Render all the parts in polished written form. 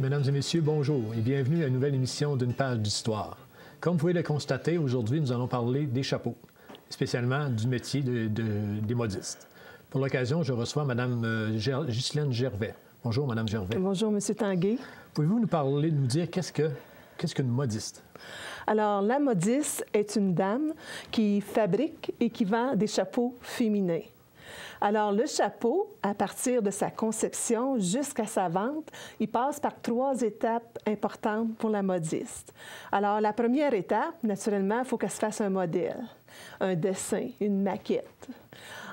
Mesdames et messieurs, bonjour et bienvenue à une nouvelle émission d'Une page d'histoire. Comme vous pouvez le constater, aujourd'hui, nous allons parler des chapeaux, spécialement du métier des modistes. Pour l'occasion, je reçois Mme Ghislaine Gervais. Bonjour, Mme Gervais. Bonjour, M. Tanguay. Pouvez-vous nous dire qu'est-ce qu'une modiste? Alors, la modiste est une dame qui fabrique et qui vend des chapeaux féminins. Alors, le chapeau, à partir de sa conception jusqu'à sa vente, il passe par 3 étapes importantes pour la modiste. Alors, la première étape, naturellement, il faut qu'elle se fasse un modèle, un dessin, une maquette.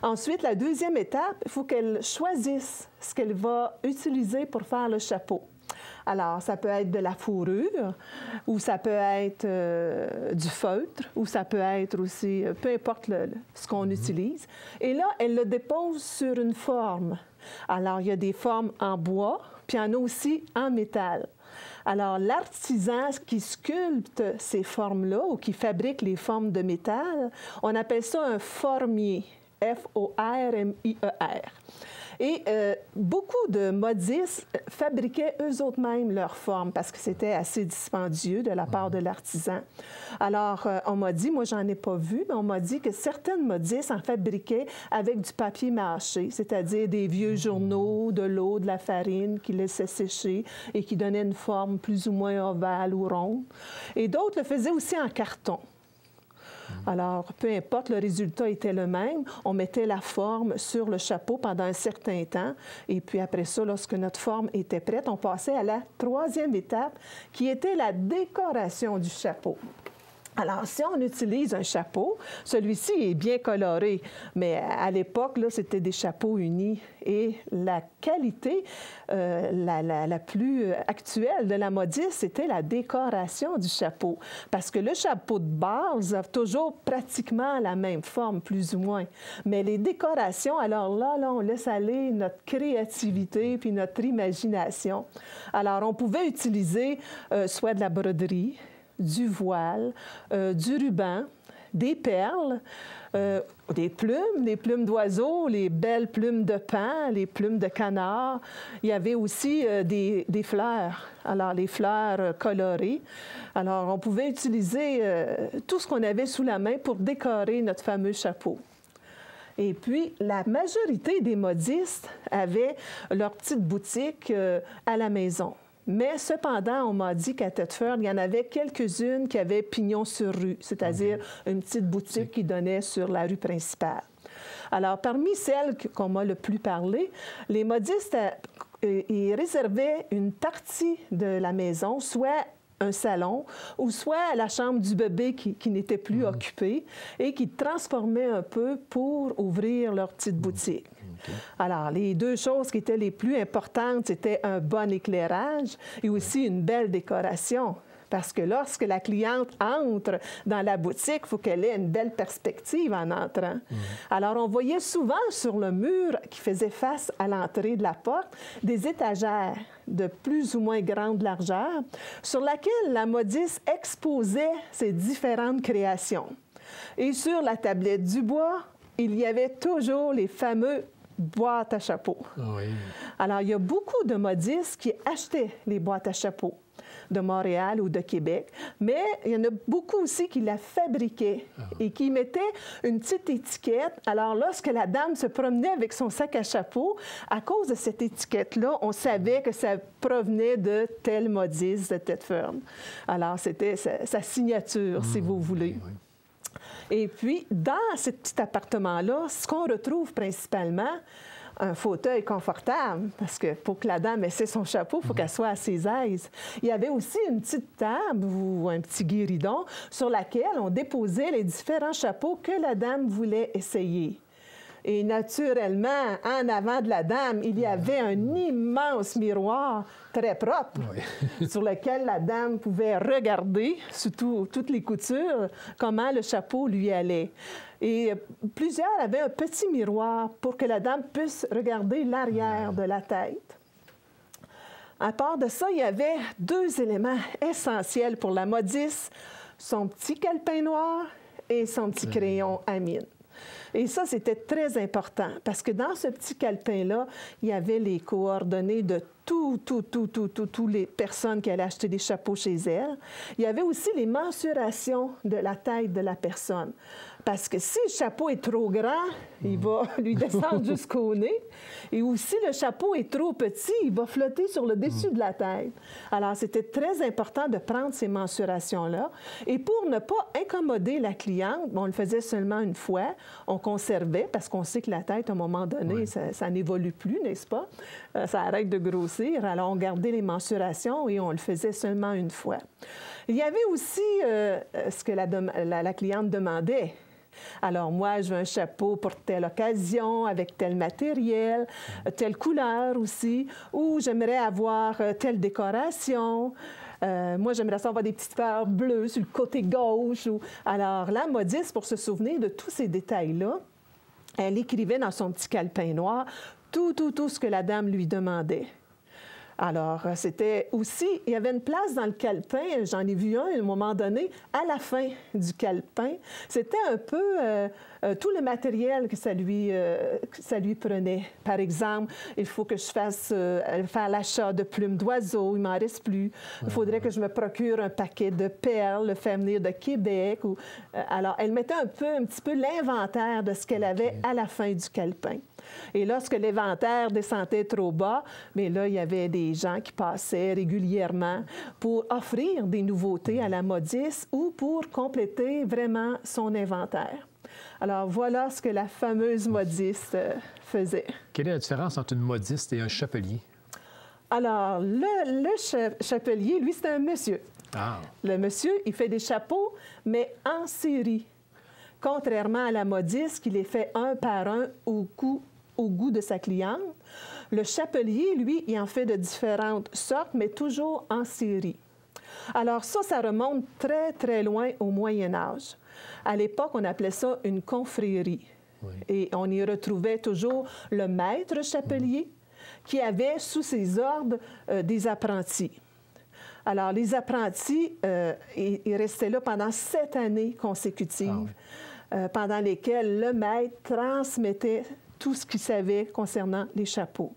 Ensuite, la deuxième étape, il faut qu'elle choisisse ce qu'elle va utiliser pour faire le chapeau. Alors, ça peut être de la fourrure, ou ça peut être du feutre, ou ça peut être aussi, peu importe ce qu'on utilise. Et là, elle le dépose sur une forme. Alors, il y a des formes en bois, puis il y en a aussi en métal. Alors, l'artisan qui sculpte ces formes-là, ou qui fabrique les formes de métal, on appelle ça un formier, F-O-R-M-I-E-R. Et beaucoup de modistes fabriquaient eux-mêmes leurs formes parce que c'était assez dispendieux de la part de l'artisan. Alors, on m'a dit, moi j'en ai pas vu, mais on m'a dit que certaines modistes en fabriquaient avec du papier mâché, c'est-à-dire des vieux journaux, de l'eau, de la farine qui laissaient sécher et qui donnaient une forme plus ou moins ovale ou ronde. Et d'autres le faisaient aussi en carton. Alors, peu importe, le résultat était le même. On mettait la forme sur le chapeau pendant un certain temps. Et puis après ça, lorsque notre forme était prête, on passait à la 3e étape, qui était la décoration du chapeau. Alors, si on utilise un chapeau, celui-ci est bien coloré, mais à l'époque, là, c'était des chapeaux unis. Et la qualité la plus actuelle de la modiste, c'était la décoration du chapeau. Parce que le chapeau de base a toujours pratiquement la même forme, plus ou moins. Mais les décorations, alors là, on laisse aller notre créativité puis notre imagination. Alors, on pouvait utiliser soit de la broderie, du voile, du ruban, des perles, des plumes d'oiseaux, les belles plumes de paon, les plumes de canard. Il y avait aussi des fleurs, alors les fleurs colorées. Alors, on pouvait utiliser tout ce qu'on avait sous la main pour décorer notre fameux chapeau. Et puis, la majorité des modistes avaient leur petite boutique à la maison. Mais cependant, on m'a dit qu'à Thetford, il y en avait quelques-unes qui avaient pignon sur rue, c'est-à-dire une petite boutique qui donnait sur la rue principale. Alors, parmi celles qu'on m'a le plus parlé, les modistes, ils réservaient une partie de la maison, soit un salon, ou soit la chambre du bébé qui n'était plus occupée et qui transformaient un peu pour ouvrir leur petite boutique. Alors, les 2 choses qui étaient les plus importantes, c'était un bon éclairage et aussi une belle décoration. Parce que lorsque la cliente entre dans la boutique, il faut qu'elle ait une belle perspective en entrant. Alors, on voyait souvent sur le mur qui faisait face à l'entrée de la porte des étagères de plus ou moins grande largeur sur laquelle la modiste exposait ses différentes créations. Et sur la tablette du bois, il y avait toujours les fameux boîtes à chapeaux. Oui. Alors, il y a beaucoup de modistes qui achetaient les boîtes à chapeaux de Montréal ou de Québec, mais il y en a beaucoup aussi qui la fabriquaient et qui mettaient une petite étiquette. Alors, lorsque la dame se promenait avec son sac à chapeau, à cause de cette étiquette-là, on savait que ça provenait de tel modiste de Thetford. Alors, c'était sa signature, si vous voulez. Oui. Et puis, dans ce petit appartement-là, ce qu'on retrouve principalement, un fauteuil confortable, parce que pour que la dame essaie son chapeau, il faut qu'elle soit à ses aises. Il y avait aussi une petite table ou un petit guéridon sur laquelle on déposait les différents chapeaux que la dame voulait essayer. Et naturellement, en avant de la dame, il y avait un immense miroir très propre sur lequel la dame pouvait regarder, sous toutes les coutures, comment le chapeau lui allait. Et plusieurs avaient un petit miroir pour que la dame puisse regarder l'arrière de la tête. À part de ça, il y avait 2 éléments essentiels pour la modiste, son petit calepin noir et son petit crayon à mine. Et ça, c'était très important parce que dans ce petit calepin-là, il y avait les coordonnées de toutes les personnes qui allaient acheter des chapeaux chez elle. Il y avait aussi les mensurations de la tête de la personne. Parce que si le chapeau est trop grand, il va lui descendre jusqu'au nez. Et aussi, le chapeau est trop petit, il va flotter sur le dessus de la tête. Alors, c'était très important de prendre ces mensurations-là. Et pour ne pas incommoder la cliente, on le faisait seulement une fois. On conservait, parce qu'on sait que la tête, à un moment donné, ça n'évolue plus, n'est-ce pas? Ça arrête de grossir. Alors, on gardait les mensurations et on le faisait seulement une fois. Il y avait aussi ce que la cliente demandait. Alors, moi, je veux un chapeau pour telle occasion, avec tel matériel, telle couleur aussi, ou j'aimerais avoir telle décoration. Moi, j'aimerais ça avoir des petites fleurs bleues sur le côté gauche. Alors, la modiste, pour se souvenir de tous ces détails-là, elle écrivait dans son petit calepin noir tout ce que la dame lui demandait. Alors, c'était aussi, il y avait une place dans le calepin, j'en ai vu un à un moment donné, à la fin du calepin. C'était un peu tout le matériel que ça lui prenait. Par exemple, il faut que je fasse faire l'achat de plumes d'oiseaux, il m'en reste plus. Il faudrait que je me procure un paquet de perles, le faire venir de Québec. Alors, elle mettait un petit peu l'inventaire de ce qu'elle avait à la fin du calepin. Et lorsque l'inventaire descendait trop bas, mais là, il y avait des gens qui passaient régulièrement pour offrir des nouveautés à la modiste ou pour compléter vraiment son inventaire. Alors, voilà ce que la fameuse modiste faisait. Quelle est la différence entre une modiste et un chapelier? Alors, le chapelier, lui, c'est un monsieur. Ah. Le monsieur, il fait des chapeaux, mais en série. Contrairement à la modiste qui les fait un par un au goût de sa cliente, le chapelier, lui, il en fait de différentes sortes, mais toujours en série. Alors ça remonte très, très loin au Moyen Âge. À l'époque, on appelait ça une confrérie. Oui. Et on y retrouvait toujours le maître chapelier qui avait sous ses ordres des apprentis. Alors, les apprentis, ils restaient là pendant 7 années consécutives, pendant lesquelles le maître transmettait tout ce qu'il savait concernant les chapeaux.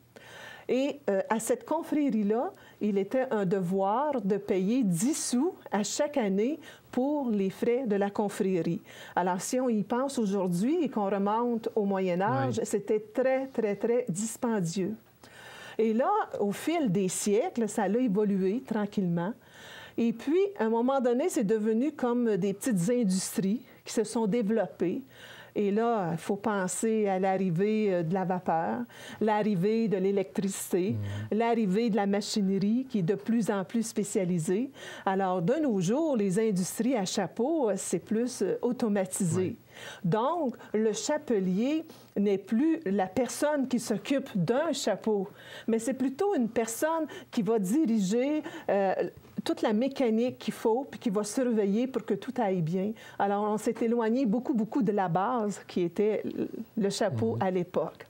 Et à cette confrérie-là, il était un devoir de payer 10 sous à chaque année pour les frais de la confrérie. Alors, si on y pense aujourd'hui et qu'on remonte au Moyen Âge, c'était très, très, très dispendieux. Et là, au fil des siècles, ça a évolué tranquillement. Et puis, à un moment donné, c'est devenu comme des petites industries qui se sont développées. Et là, il faut penser à l'arrivée de la vapeur, l'arrivée de l'électricité, l'arrivée de la machinerie qui est de plus en plus spécialisée. Alors, de nos jours, les industries à chapeau, c'est plus automatisé. Donc, le chapelier n'est plus la personne qui s'occupe d'un chapeau, mais c'est plutôt une personne qui va diriger toute la mécanique qu'il faut, puis qui va surveiller pour que tout aille bien. Alors, on s'est éloigné beaucoup de la base qui était le chapeau à l'époque.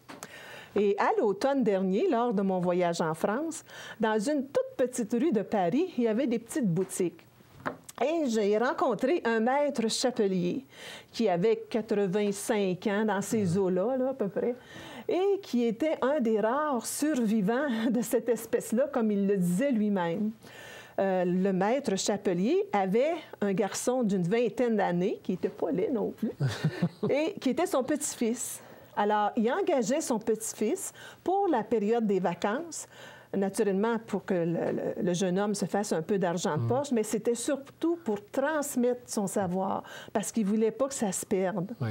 Et à l'automne dernier, lors de mon voyage en France, dans une toute petite rue de Paris, il y avait des petites boutiques. Et j'ai rencontré un maître chapelier qui avait 85 ans dans ces eaux-là, à peu près, et qui était un des rares survivants de cette espèce-là, comme il le disait lui-même. Le maître chapelier avait un garçon d'une 20aine d'années, qui n'était pas laid non plus, et qui était son petit-fils. Alors, il engageait son petit-fils pour la période des vacances, naturellement pour que le jeune homme se fasse un peu d'argent de poche, mais c'était surtout pour transmettre son savoir, parce qu'il ne voulait pas que ça se perde. Oui.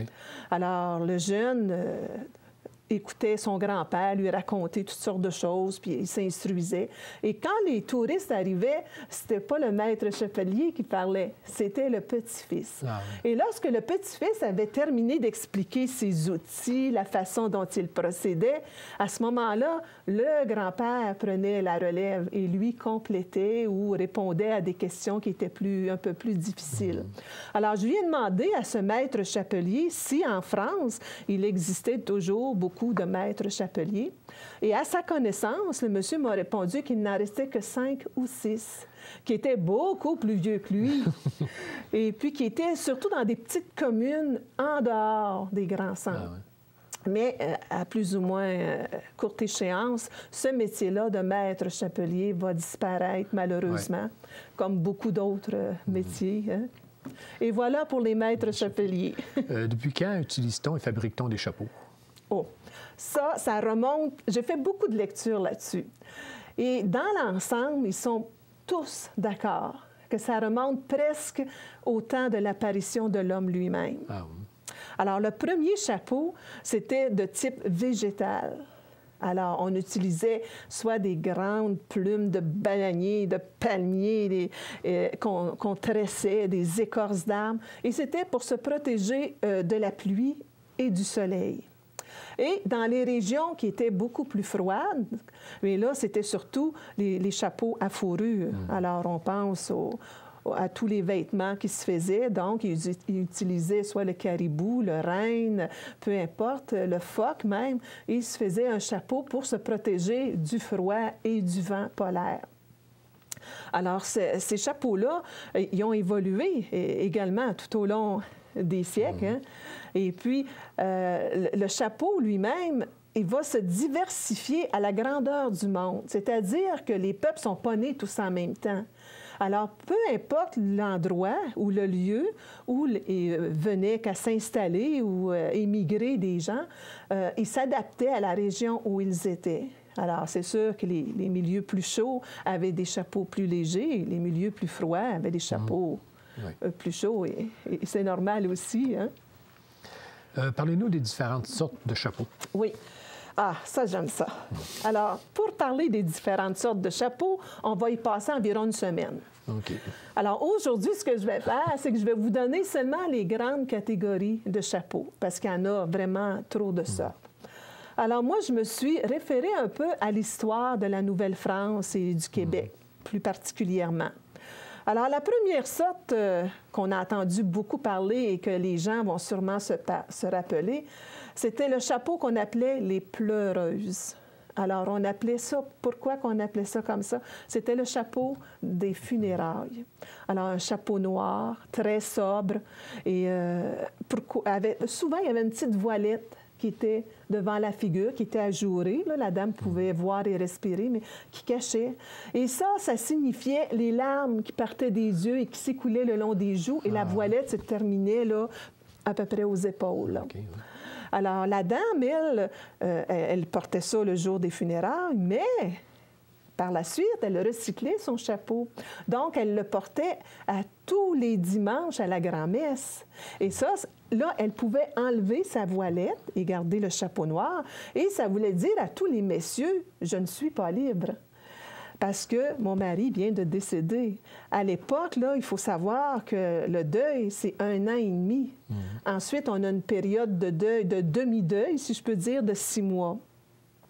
Alors, le jeune écoutait son grand-père lui raconter toutes sortes de choses, puis il s'instruisait. Et quand les touristes arrivaient, c'était pas le maître chapelier qui parlait, c'était le petit-fils. Ah oui. Et lorsque le petit-fils avait terminé d'expliquer ses outils, la façon dont il procédait, à ce moment-là, le grand-père prenait la relève et lui complétait ou répondait à des questions qui étaient un peu plus difficiles. Alors, je lui ai demandé à ce maître chapelier si, en France, il existait toujours beaucoup de maîtres chapeliers. Et à sa connaissance, le monsieur m'a répondu qu'il n'en restait que 5 ou 6. qui était beaucoup plus vieux que lui, et puis qui était surtout dans des petites communes en dehors des grands centres. Ah ouais. Mais à plus ou moins courte échéance, ce métier-là de maître chapelier va disparaître malheureusement, comme beaucoup d'autres métiers. Hein? Et voilà pour les maîtres chapeliers. Depuis quand utilise-t-on et fabrique-t-on des chapeaux? Oh, ça remonte... J'ai fait beaucoup de lectures là-dessus. Et dans l'ensemble, ils sont tous d'accord que ça remonte presque au temps de l'apparition de l'homme lui-même. Ah oui. Alors, le premier chapeau, c'était de type végétal. Alors, on utilisait soit des grandes plumes de bananier, de palmier qu'on tressait, des écorces d'arbres, et c'était pour se protéger de la pluie et du soleil. Et dans les régions qui étaient beaucoup plus froides, mais là, c'était surtout les chapeaux à fourrure. Alors, on pense à tous les vêtements qui se faisaient. Donc, ils utilisaient soit le caribou, le renne, peu importe, le phoque même. Et ils se faisaient un chapeau pour se protéger du froid et du vent polaire. Alors, ces chapeaux-là, ils ont évolué également tout au long des siècles. Hein? Et puis, le chapeau lui-même, il va se diversifier à la grandeur du monde. C'est-à-dire que les peuples ne sont pas nés tous en même temps. Alors, peu importe l'endroit ou le lieu où venaient qu'à s'installer ou émigrer des gens, ils s'adaptaient à la région où ils étaient. Alors, c'est sûr que les milieux plus chauds avaient des chapeaux plus légers, et les milieux plus froids avaient des chapeaux plus chauds, et c'est normal aussi. Hein? Parlez-nous des différentes sortes de chapeaux. Oui. Ah, ça, j'aime ça. Alors, pour parler des différentes sortes de chapeaux, on va y passer environ une semaine. OK. Alors, aujourd'hui, ce que je vais faire, c'est que je vais vous donner seulement les grandes catégories de chapeaux, parce qu'il y en a vraiment trop de sortes. Alors, moi, je me suis référée un peu à l'histoire de la Nouvelle-France et du Québec, plus particulièrement. Alors, la première sorte qu'on a entendu beaucoup parler et que les gens vont sûrement se rappeler, c'était le chapeau qu'on appelait les pleureuses. Alors, on appelait ça... Pourquoi qu'on appelait ça comme ça? C'était le chapeau des funérailles. Alors, un chapeau noir, très sobre, et souvent, il y avait une petite voilette qui était devant la figure, qui était ajourée. Là, la dame pouvait voir et respirer, mais qui cachait. Et ça signifiait les larmes qui partaient des yeux et qui s'écoulaient le long des joues. Et la voilette se terminait là, à peu près aux épaules. Okay, ouais. Alors, la dame, elle portait ça le jour des funérailles, mais par la suite, elle recyclait son chapeau. Donc, elle le portait à tous les dimanches à la grand-messe. Et ça, là, elle pouvait enlever sa voilette et garder le chapeau noir. Et ça voulait dire à tous les messieurs, « Je ne suis pas libre ». Parce que mon mari vient de décéder. À l'époque, là, il faut savoir que le deuil, c'est 1 an et demi. Ensuite, on a une période de deuil, de demi-deuil, si je peux dire, de 6 mois.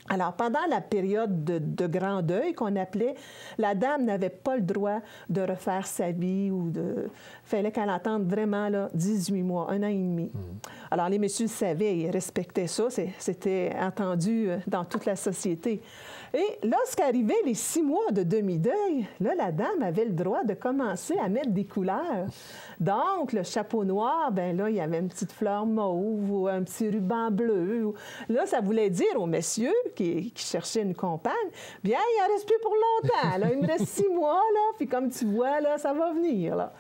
Alors, pendant la période de grand deuil qu'on appelait, la dame n'avait pas le droit de refaire sa vie ou de... Il fallait qu'elle attende vraiment là, 18 mois, 1 an et demi. Alors, les messieurs savaient, ils respectaient ça, c'était entendu dans toute la société. Et lorsqu'arrivaient les 6 mois de demi-deuil, là, la dame avait le droit de commencer à mettre des couleurs. Donc, le chapeau noir, bien là, il y avait une petite fleur mauve ou un petit ruban bleu. Là, ça voulait dire aux messieurs qui cherchaient une compagne, bien, il en reste plus pour longtemps. Là. Il me reste 6 mois, là, puis comme tu vois, là, ça va venir. Là.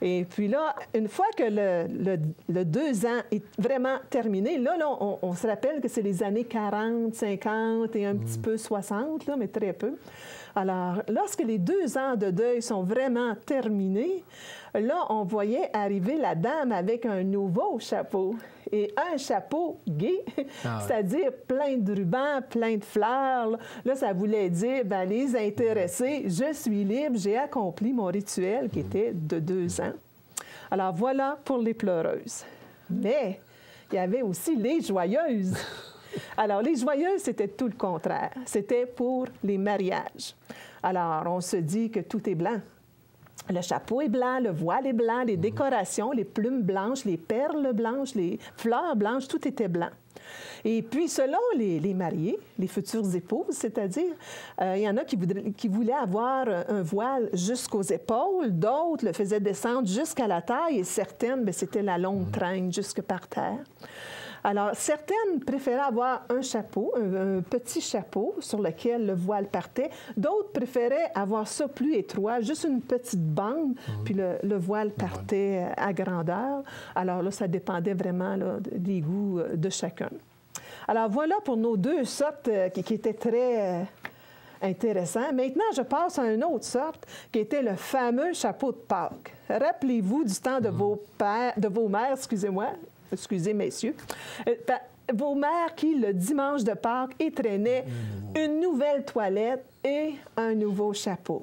Et puis là, une fois que le 2 ans est vraiment terminé, là on se rappelle que c'est les années 40, 50 et un petit peu 60, là, mais très peu. Alors, lorsque les 2 ans de deuil sont vraiment terminés, là, on voyait arriver la dame avec un nouveau chapeau. Et un chapeau gai, c'est-à-dire plein de rubans, plein de fleurs. Là, ça voulait dire, bien, les intéressés, je suis libre, j'ai accompli mon rituel qui était de 2 ans. Alors, voilà pour les pleureuses. Mais il y avait aussi les joyeuses. Alors, les joyeuses, c'était tout le contraire. C'était pour les mariages. Alors, on se dit que tout est blanc. Le chapeau est blanc, le voile est blanc, les décorations, les plumes blanches, les perles blanches, les fleurs blanches, tout était blanc. Et puis, selon les mariés, les futures épouses, c'est-à-dire, il y en a qui voulaient avoir un voile jusqu'aux épaules, d'autres le faisaient descendre jusqu'à la taille, et certaines, bien, c'était la longue traîne jusque par terre. Alors, certaines préféraient avoir un chapeau, un petit chapeau sur lequel le voile partait. D'autres préféraient avoir ça plus étroit, juste une petite bande, puis le voile partait à grandeur. Alors là, ça dépendait vraiment là, des goûts de chacun. Alors voilà pour nos deux sortes qui étaient très intéressants. Maintenant, je passe à une autre sorte qui était le fameux chapeau de Pâques. Rappelez-vous du temps de vos mères, excusez messieurs, vos mères qui, le dimanche de Pâques, étreignaient une nouvelle toilette et un nouveau chapeau.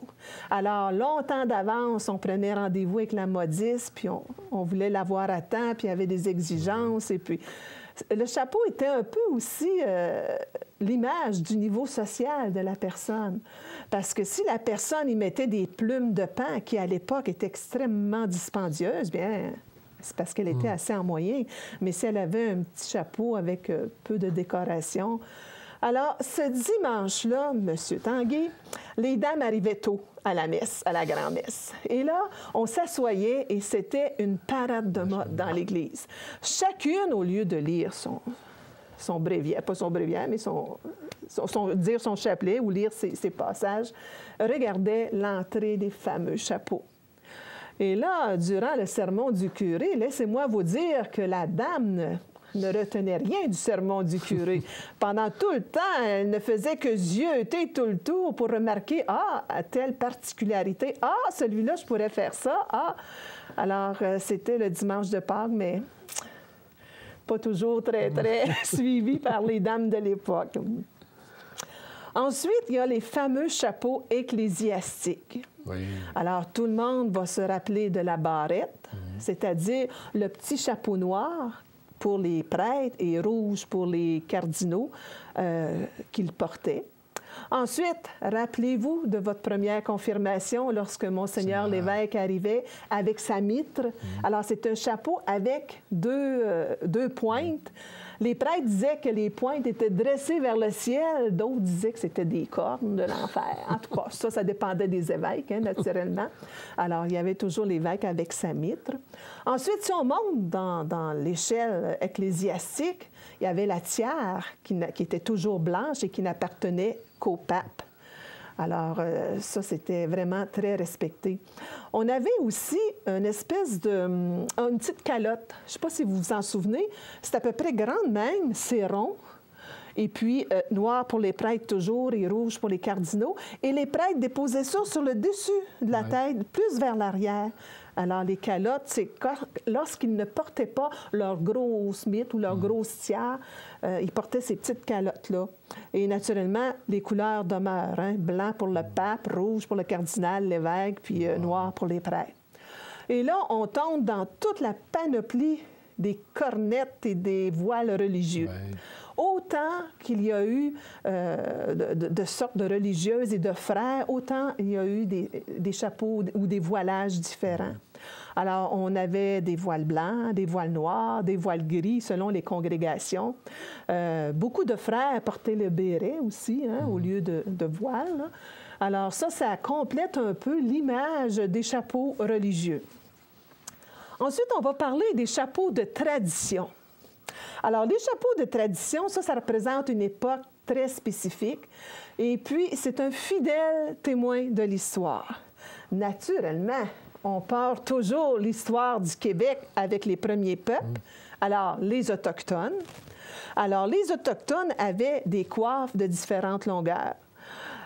Alors, longtemps d'avance, on prenait rendez-vous avec la modiste, puis on voulait l'avoir à temps, puis il y avait des exigences, et puis... Le chapeau était un peu aussi l'image du niveau social de la personne. Parce que si la personne y mettait des plumes de pain qui, à l'époque, étaient extrêmement dispendieuses, bien, c'est parce qu'elle était assez en moyen. Mais si elle avait un petit chapeau avec peu de décoration... Alors, ce dimanche-là, M. Tanguay, les dames arrivaient tôt à la messe, à la grand-messe. Et là, on s'assoyait et c'était une parade de mode dans l'Église. Chacune, au lieu de lire son bréviaire, pas son bréviaire, mais dire son chapelet ou lire ses passages, regardait l'entrée des fameux chapeaux. Et là, durant le sermon du curé, laissez-moi vous dire que la dame ne retenait rien du sermon du curé. Pendant tout le temps, elle ne faisait que zioter tout le tour pour remarquer « Ah, à telle particularité. Ah, celui-là, je pourrais faire ça. Ah! » Alors, c'était le dimanche de Pâques, mais pas toujours très, très suivi par les dames de l'époque. Ensuite, il y a les fameux chapeaux ecclésiastiques. Oui. Alors, tout le monde va se rappeler de la barrette, c'est-à-dire le petit chapeau noir pour les prêtres et rouge pour les cardinaux qu'ils portaient. Ensuite, rappelez-vous de votre première confirmation lorsque Monseigneur l'évêque arrivait avec sa mitre. Alors, c'est un chapeau avec deux pointes. Les prêtres disaient que les pointes étaient dressées vers le ciel. D'autres disaient que c'était des cornes de l'enfer. En tout cas, ça dépendait des évêques, hein, naturellement. Alors, il y avait toujours l'évêque avec sa mitre. Ensuite, si on monte dans l'échelle ecclésiastique, il y avait la tiare qui était toujours blanche et qui n'appartenait qu'au pape. Alors, ça, c'était vraiment très respecté. On avait aussi une espèce une petite calotte. Je ne sais pas si vous vous en souvenez. C'est à peu près grande même, c'est rond. Et puis, noir pour les prêtres toujours et rouge pour les cardinaux. Et les prêtres déposaient ça sur le dessus de la tête, plus vers l'arrière. Alors, les calottes, c'est lorsqu'ils ne portaient pas leur grosse mitre ou leur grosse tiare, ils portaient ces petites calottes-là. Et naturellement, les couleurs demeurent. Hein? Blanc pour le pape, rouge pour le cardinal, l'évêque, puis noir pour les prêtres. Et là, on tombe dans toute la panoplie des cornettes et des voiles religieux. Ouais. Autant qu'il y a eu de sortes de religieuses et de frères, autant il y a eu des chapeaux ou des voilages différents. Alors, on avait des voiles blancs, des voiles noirs, des voiles gris, selon les congrégations. Beaucoup de frères portaient le béret aussi, hein, au lieu de voile. Là. Alors, ça complète un peu l'image des chapeaux religieux. Ensuite, on va parler des chapeaux de tradition. Alors, les chapeaux de tradition, ça représente une époque très spécifique. Et puis, c'est un fidèle témoin de l'histoire. Naturellement, on part toujours l'histoire du Québec avec les premiers peuples. Alors, les Autochtones. Alors, les Autochtones avaient des coiffes de différentes longueurs.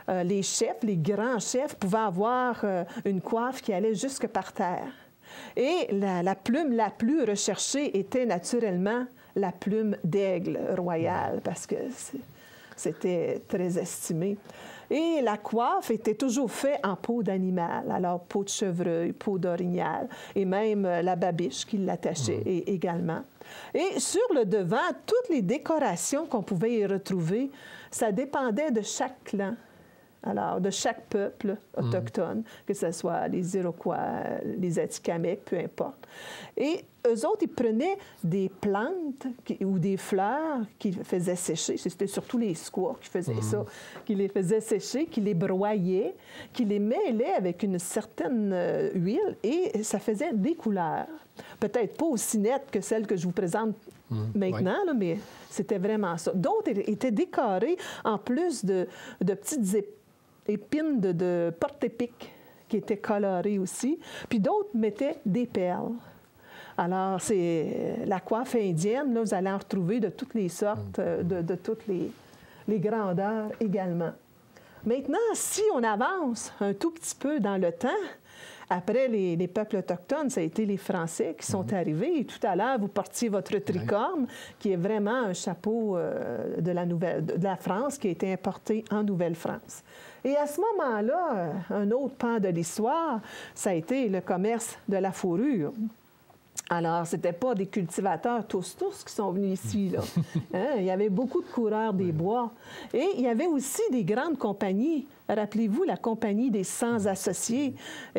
Les chefs, les grands chefs, pouvaient avoir une coiffe qui allait jusque par terre. Et la plume la plus recherchée était naturellement la plume d'aigle royale, parce que c'était très estimé. Et la coiffe était toujours faite en peau d'animal, alors peau de chevreuil, peau d'orignal, et même la babiche qui l'attachait également. Et sur le devant, toutes les décorations qu'on pouvait y retrouver, ça dépendait de chaque clan. alors de chaque peuple autochtone, que ce soit les Iroquois, les Atikamekw, peu importe. Et eux autres, ils prenaient des plantes ou des fleurs qu'ils faisaient sécher. C'était surtout les Squaws qui faisaient ça, qui les faisaient sécher, qui les broyaient, qui les mêlaient avec une certaine huile et ça faisait des couleurs. Peut-être pas aussi nettes que celles que je vous présente maintenant, là, mais c'était vraiment ça. D'autres étaient décorés en plus de petites épines de porte-épic qui étaient colorées aussi. Puis d'autres mettaient des perles. Alors, c'est la coiffe indienne, là, vous allez en retrouver de toutes les sortes, de toutes les grandeurs également. Maintenant, si on avance un tout petit peu dans le temps, après les peuples autochtones, ça a été les Français qui sont arrivés. Et tout à l'heure, vous portiez votre tricorne, qui est vraiment un chapeau de la France qui a été importé en Nouvelle-France. Et à ce moment-là, un autre pan de l'histoire, ça a été le commerce de la fourrure. Alors, ce n'étaient pas des cultivateurs tous qui sont venus ici, là. Hein? Il y avait beaucoup de coureurs des bois. Et il y avait aussi des grandes compagnies. Rappelez-vous, la compagnie des 100 associés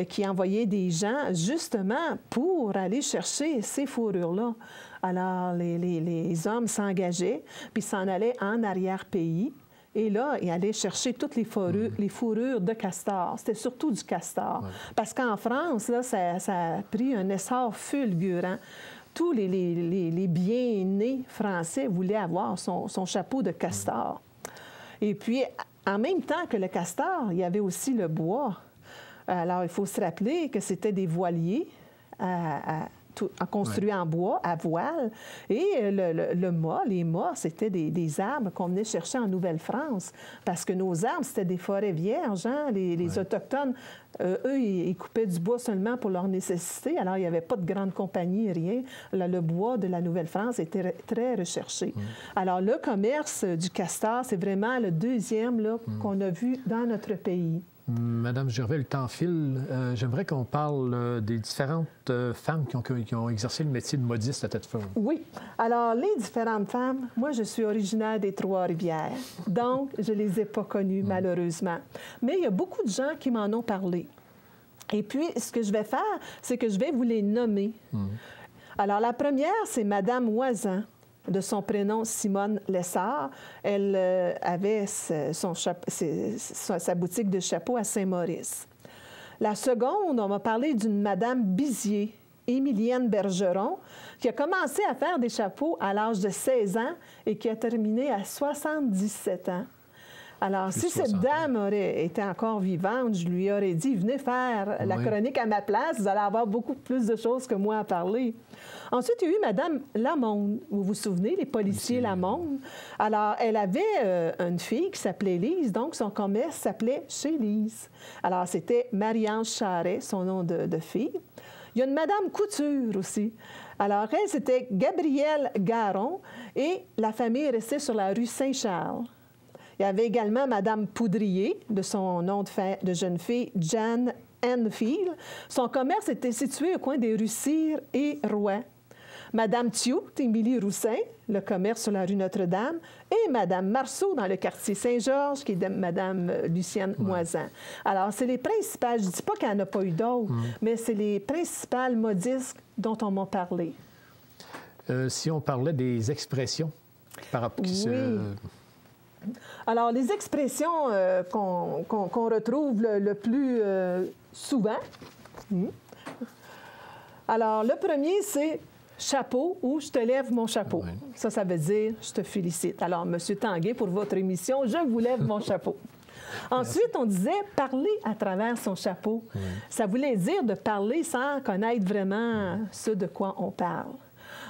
qui envoyait des gens justement pour aller chercher ces fourrures-là. Alors, les hommes s'engageaient, puis s'en allaient en arrière-pays. Et là, il allait chercher toutes les fourrures de castor. C'était surtout du castor. Ouais. Parce qu'en France, là, ça a pris un essor fulgurant. Tous les bien-nés français voulaient avoir son chapeau de castor. Et puis, en même temps que le castor, il y avait aussi le bois. Alors, il faut se rappeler que c'était des voiliers construits en bois, à voile. Et les mâts, c'était des arbres qu'on venait chercher en Nouvelle-France. Parce que nos arbres, c'était des forêts vierges. Hein? Les Autochtones, eux, ils coupaient du bois seulement pour leurs nécessités. Alors, il n'y avait pas de grande compagnie, rien. Le bois de la Nouvelle-France était très recherché. Alors, le commerce du castor, c'est vraiment le deuxième là, qu'on a vu dans notre pays. Madame Gervais, le temps file. J'aimerais qu'on parle des différentes femmes qui ont exercé le métier de modiste à Tête-Feuille. Oui. Alors, les différentes femmes, moi, je suis originaire des Trois-Rivières. Donc, je ne les ai pas connues, malheureusement. Mais il y a beaucoup de gens qui m'en ont parlé. Et puis, ce que je vais faire, c'est que je vais vous les nommer. Alors, la première, c'est Madame Oisan. De son prénom Simone Lessard. Elle avait sa boutique de chapeaux à Saint-Maurice. La seconde, on m'a parlé d'une Madame Bizier, Émilienne Bergeron, qui a commencé à faire des chapeaux à l'âge de 16 ans et qui a terminé à 77 ans. Alors, si cette dame aurait été encore vivante, je lui aurais dit, venez faire la chronique à ma place, vous allez avoir beaucoup plus de choses que moi à parler. Ensuite, il y a eu Mme Lamonde. Vous vous souvenez, les policiers Lamonde? Alors, elle avait une fille qui s'appelait Lise, donc son commerce s'appelait Chez Lise. Alors, c'était Marie-Ange Charret, son nom de fille. Il y a une Mme Couture aussi. Alors, elle, c'était Gabrielle Garon et la famille est restée sur la rue Saint-Charles. Il y avait également Mme Poudrier, de son nom de jeune fille, Jeanne Enfield. Son commerce était situé au coin des rues Cyr et Rouen. Mme Thiout, Émilie Roussin, le commerce sur la rue Notre-Dame, et Mme Marceau dans le quartier Saint-Georges, qui est Mme Lucienne Moisan. Alors, c'est les principales, je ne dis pas qu'il n'y en a pas eu d'autres, mais c'est les principales modistes dont on m'a parlé. Si on parlait des expressions par rapport Alors, les expressions qu'on retrouve le plus souvent. Alors, le premier, c'est chapeau ou je te lève mon chapeau. Oui. Ça veut dire je te félicite. Alors, M. Tanguay, pour votre émission, je vous lève mon chapeau. Ensuite, on disait parler à travers son chapeau. Oui. Ça voulait dire de parler sans connaître vraiment ce de quoi on parle.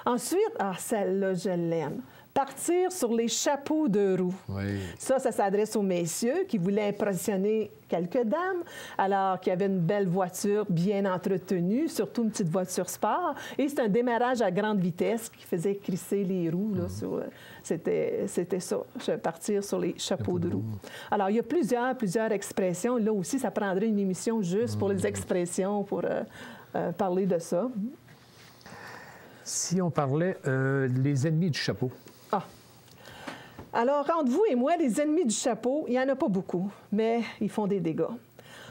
Ensuite, celle-là, je l'aime. Partir sur les chapeaux de roue. Oui. Ça s'adresse aux messieurs qui voulaient impressionner quelques dames, alors qu'il y avait une belle voiture bien entretenue, surtout une petite voiture sport. Et c'est un démarrage à grande vitesse qui faisait crisser les roues. Là, c'était ça, partir sur les chapeaux de roue. Alors, il y a plusieurs expressions. Là aussi, ça prendrait une émission juste pour les expressions, pour parler de ça. Si on parlait les ennemis du chapeau. Alors, entre vous et moi, les ennemis du chapeau, il n'y en a pas beaucoup, mais ils font des dégâts.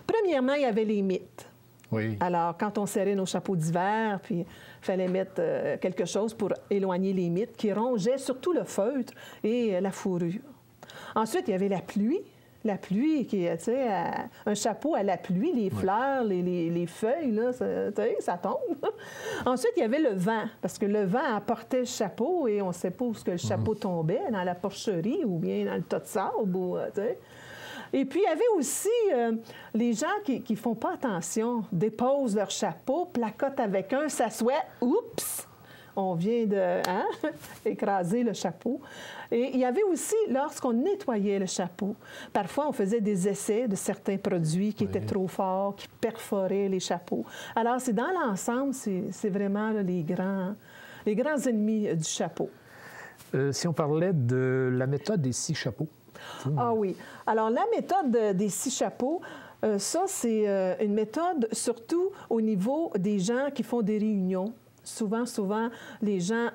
Premièrement, il y avait les mites. Oui. Alors, quand on serrait nos chapeaux d'hiver, puis il fallait mettre quelque chose pour éloigner les mites qui rongeaient surtout le feutre et la fourrure. Ensuite, il y avait la pluie. La pluie, qui est, tu sais, un chapeau à la pluie, les fleurs, les feuilles, là, ça tombe. Ensuite, il y avait le vent, parce que le vent apportait le chapeau et on ne sait pas où ce que le chapeau tombait, dans la porcherie ou bien dans le tas de sable. Ou, tu sais. Et puis, il y avait aussi les gens qui ne font pas attention, déposent leur chapeau, placotent avec un, s'assoient, oups! On vient de écraser le chapeau. Et il y avait aussi, lorsqu'on nettoyait le chapeau, parfois on faisait des essais de certains produits qui étaient trop forts, qui perforaient les chapeaux. Alors, c'est dans l'ensemble, c'est vraiment là, les grands ennemis du chapeau. Si on parlait de la méthode des 6 chapeaux. Ah oui. Alors, la méthode des 6 chapeaux, ça, c'est une méthode surtout au niveau des gens qui font des réunions. Souvent, les gens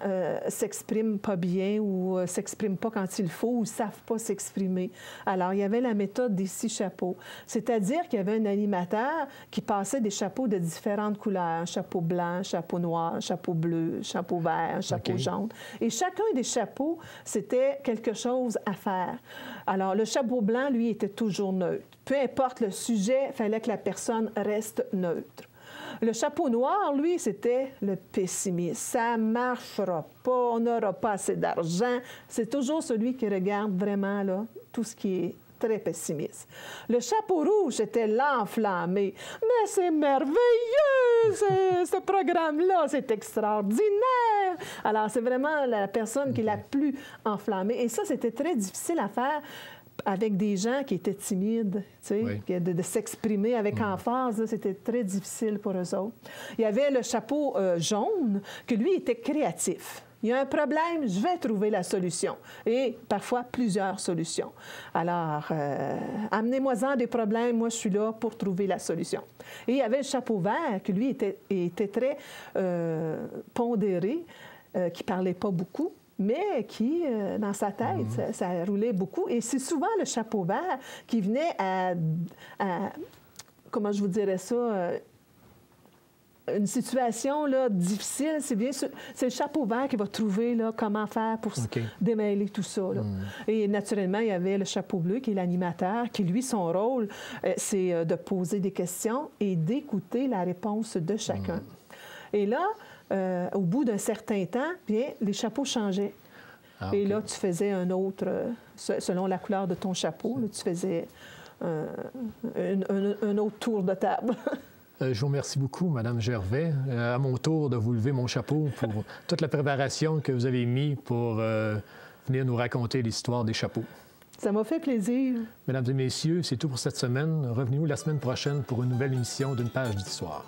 s'expriment pas bien ou s'expriment pas quand il faut ou savent pas s'exprimer. Alors, il y avait la méthode des 6 chapeaux. C'est-à-dire qu'il y avait un animateur qui passait des chapeaux de différentes couleurs. Chapeau blanc, chapeau noir, chapeau bleu, chapeau vert, chapeau jaune. Et chacun des chapeaux, c'était quelque chose à faire. Alors, le chapeau blanc, lui, était toujours neutre. Peu importe le sujet, il fallait que la personne reste neutre. Le chapeau noir, lui, c'était le pessimiste. Ça ne marchera pas, on n'aura pas assez d'argent. C'est toujours celui qui regarde vraiment là, tout ce qui est très pessimiste. Le chapeau rouge, c'était l'enflammé. Mais c'est merveilleux, ce programme-là, c'est extraordinaire. Alors, c'est vraiment la personne qui est la plus enflammée. Et ça, c'était très difficile à faire avec des gens qui étaient timides, tu sais, de s'exprimer avec emphase, c'était très difficile pour eux autres. Il y avait le chapeau jaune, que lui était créatif. Il y a un problème, je vais trouver la solution. Et parfois, plusieurs solutions. Alors, amenez-moi-en des problèmes, moi, je suis là pour trouver la solution. Et il y avait le chapeau vert, qui lui était très pondéré, qui ne parlait pas beaucoup, mais qui, dans sa tête, ça roulait beaucoup. Et c'est souvent le chapeau vert qui venait à comment je vous dirais ça, une situation là, difficile. C'est le chapeau vert qui va trouver là, comment faire pour démêler tout ça. Là. Et naturellement, il y avait le chapeau bleu qui est l'animateur, qui, lui, son rôle, c'est de poser des questions et d'écouter la réponse de chacun. Et là, au bout d'un certain temps, bien, les chapeaux changeaient. Et là, tu faisais un autre, selon la couleur de ton chapeau, là, tu faisais un autre tour de table. Je vous remercie beaucoup, Mme Gervais. À mon tour de vous lever mon chapeau pour toute la préparation que vous avez mise pour venir nous raconter l'histoire des chapeaux. Ça m'a fait plaisir. Mesdames et messieurs, c'est tout pour cette semaine. Revenez-nous la semaine prochaine pour une nouvelle émission d'Une page d'histoire.